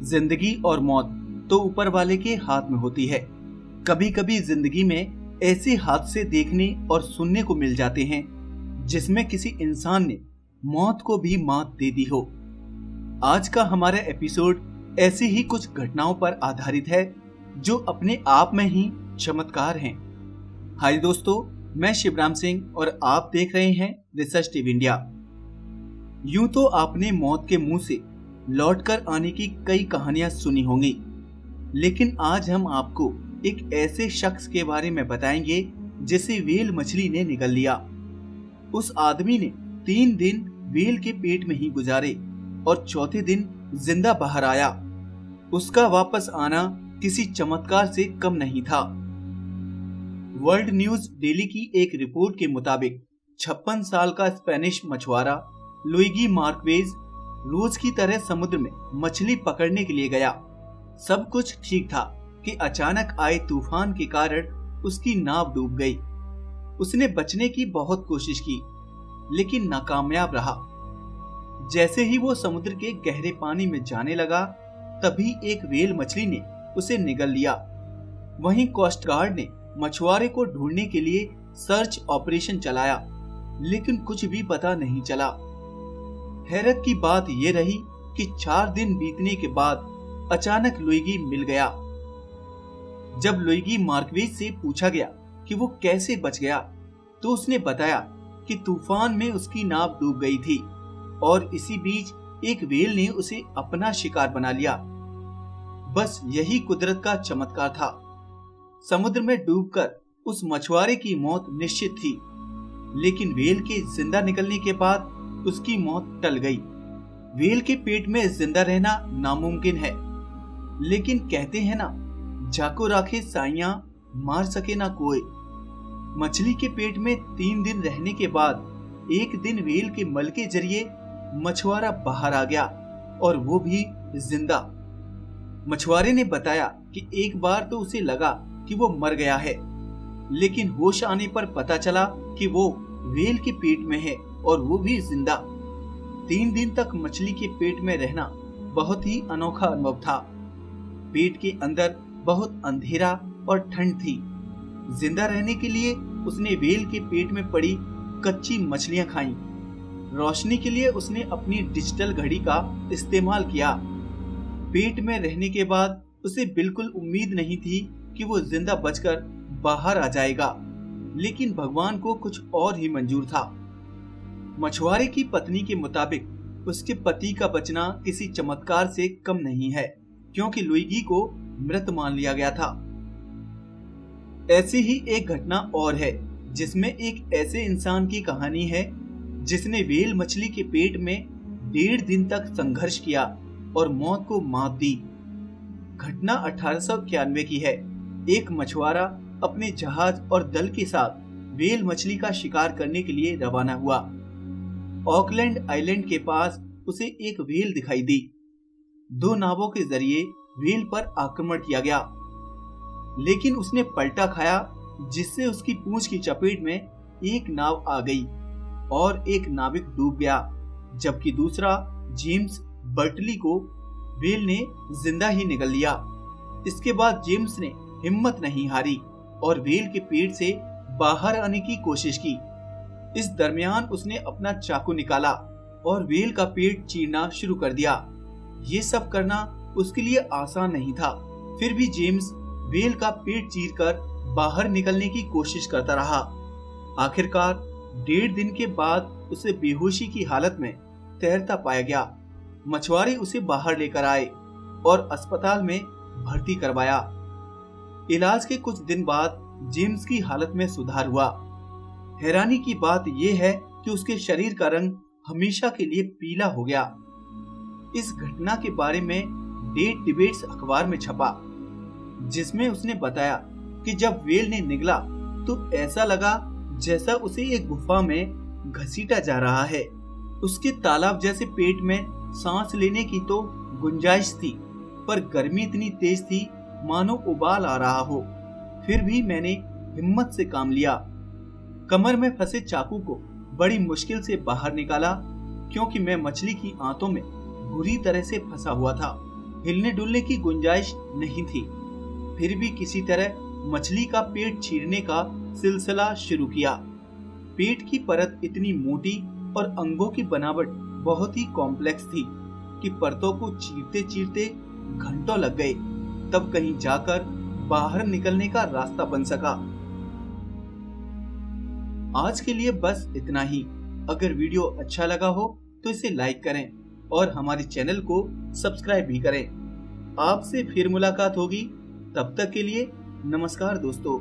जिंदगी और मौत तो ऊपर वाले के हाथ में होती है। कभी कभी जिंदगी में ऐसे हादसे देखने और सुनने को मिल जाते हैं जिसमें किसी इंसान ने मौत को भी मात दे दी हो। आज का हमारा एपिसोड ऐसी ही कुछ घटनाओं पर आधारित है जो अपने आप में ही चमत्कार हैं। हाय दोस्तों, मैं शिवराम सिंह और आप देख रहे हैं रिसर्च टीवी इंडिया। यूं तो आपने मौत के मुंह से लौटकर आने की कई कहानियां सुनी होंगी, लेकिन आज हम आपको एक ऐसे शख्स के बारे में बताएंगे जिसे व्हेल मछली ने निगल लिया। उस आदमी ने 3 दिन व्हेल के पेट में ही गुजारे और चौथे दिन जिंदा बाहर आया। उसका वापस आना किसी चमत्कार से कम नहीं था। वर्ल्ड न्यूज डेली की एक रिपोर्ट के मुताबिक 56 साल का स्पेनिश मछुआरा लुइगी मार्क्वेज रोज की तरह समुद्र में मछली पकड़ने के लिए गया। सब कुछ ठीक था कि अचानक आए तूफान के कारण उसकी नाव डूब गई। उसने बचने की बहुत कोशिश की, लेकिन नाकामयाब रहा। जैसे ही वो समुद्र के गहरे पानी में जाने लगा, तभी एक व्हेल मछली ने उसे निगल लिया। वहीं कोस्ट गार्ड ने मछुआरे को ढूंढने के लिए सर्च ऑपरेशन चलाया, लेकिन कुछ भी पता नहीं चला। हैरत की बात यह रही कि 4 दिन बीतने के बाद अचानक लुइगी मिल गया। जब लुइगी मार्क्वेज से पूछा गया कि वो कैसे बच गया, तो उसने बताया कि तूफान में उसकी नाव डूब गई थी और इसी बीच एक व्हेल ने उसे अपना शिकार बना लिया। बस यही कुदरत का चमत्कार था। समुद्र में डूबकर उस मछुआरे की मौत निश्चित थी, लेकिन व्हेल के जिंदा निकलने के बाद उसकी मौत टल गई। व्हेल के पेट में जिंदा रहना नामुमकिन है, लेकिन कहते हैं ना, जाको राखे साइयां मार सके ना कोई। मछली के पेट में 3 दिन रहने के बाद एक दिन व्हेल के मल के जरिए मछुआरा बाहर आ गया, और वो भी जिंदा। मछुआरे ने बताया कि एक बार तो उसे लगा कि वो मर गया है, लेकिन होश आने पर पता चला कि वो व्हेल के पेट में है और वो भी जिंदा। 3 दिन तक मछली के पेट में रहना बहुत ही अनोखा अनुभव था। पेट के अंदर बहुत अंधेरा और ठंड थी। जिंदा रहने के लिए उसने व्हेल के पेट में पड़ी कच्ची मछलियां खाईं। रोशनी के लिए उसने अपनी डिजिटल घड़ी का इस्तेमाल किया। पेट में रहने के बाद उसे बिल्कुल उम्मीद नहीं थी कि वो जिंदा बचकर बाहर आ जाएगा, लेकिन भगवान को कुछ और ही मंजूर था। मछुआरे की पत्नी के मुताबिक उसके पति का बचना किसी चमत्कार से कम नहीं है, क्योंकि लुइगी को मृत मान लिया गया था। ऐसी ही एक घटना और है जिसमें एक ऐसे इंसान की कहानी है जिसने व्हेल मछली के पेट में 1.5 दिन तक संघर्ष किया और मौत को मात दी। घटना 1891 की है। एक मछुआरा अपने जहाज और दल के साथ व्हेल मछली का शिकार करने के लिए रवाना हुआ। ऑकलैंड आइलैंड के पास उसे एक व्हेल दिखाई दी। 2 नावों के जरिए व्हेल पर आक्रमण किया गया, लेकिन उसने पलटा खाया, जिससे उसकी पूंछ की चपेट में एक नाव आ गई और एक नाविक डूब गया, जबकि दूसरा जेम्स बर्टली को व्हेल ने जिंदा ही निगल लिया। इसके बाद जेम्स ने हिम्मत नहीं हारी और व्हेल के पेट से बाहर आने की कोशिश की। इस दरमियान उसने अपना चाकू निकाला और व्हेल का पेट चीरना शुरू कर दिया। ये सब करना उसके लिए आसान नहीं था। फिर भी जेम्स व्हेल का पेट चीरकर बाहर निकलने की कोशिश करता रहा। आखिरकार 1.5 दिन के बाद उसे बेहोशी की हालत में तैरता पाया गया। मछुआरे उसे बाहर लेकर आए और अस्पताल में भर्ती करवाया। इलाज के कुछ दिन बाद जेम्स की हालत में सुधार हुआ। हैरानी की बात यह है कि उसके शरीर का रंग हमेशा के लिए पीला हो गया। इस घटना के बारे में डेट डिबेट्स अखबार में छपा, जिसमें उसने बताया कि जब व्हेल ने निगला तो ऐसा लगा जैसा उसे एक गुफा में घसीटा जा रहा है। उसके तालाब जैसे पेट में सांस लेने की तो गुंजाइश थी, पर गर्मी इतनी तेज थी मानो उबाल आ रहा हो। फिर भी मैंने हिम्मत से काम लिया। कमर में फंसे चाकू को बड़ी मुश्किल से बाहर निकाला, क्योंकि मैं मछली की आंतों में बुरी तरह से फंसा हुआ था। हिलने डुलने की गुंजाइश नहीं थी। फिर भी किसी तरह मछली का पेट चीरने का सिलसिला शुरू किया। पेट की परत इतनी मोटी और अंगों की बनावट बहुत ही कॉम्प्लेक्स थी कि परतों को चीरते चीरते घंटों लग गए, तब कहीं जाकर बाहर निकलने का रास्ता बन सका। आज के लिए बस इतना ही। अगर वीडियो अच्छा लगा हो तो इसे लाइक करें और हमारे चैनल को सब्सक्राइब भी करें। आपसे फिर मुलाकात होगी, तब तक के लिए नमस्कार दोस्तों।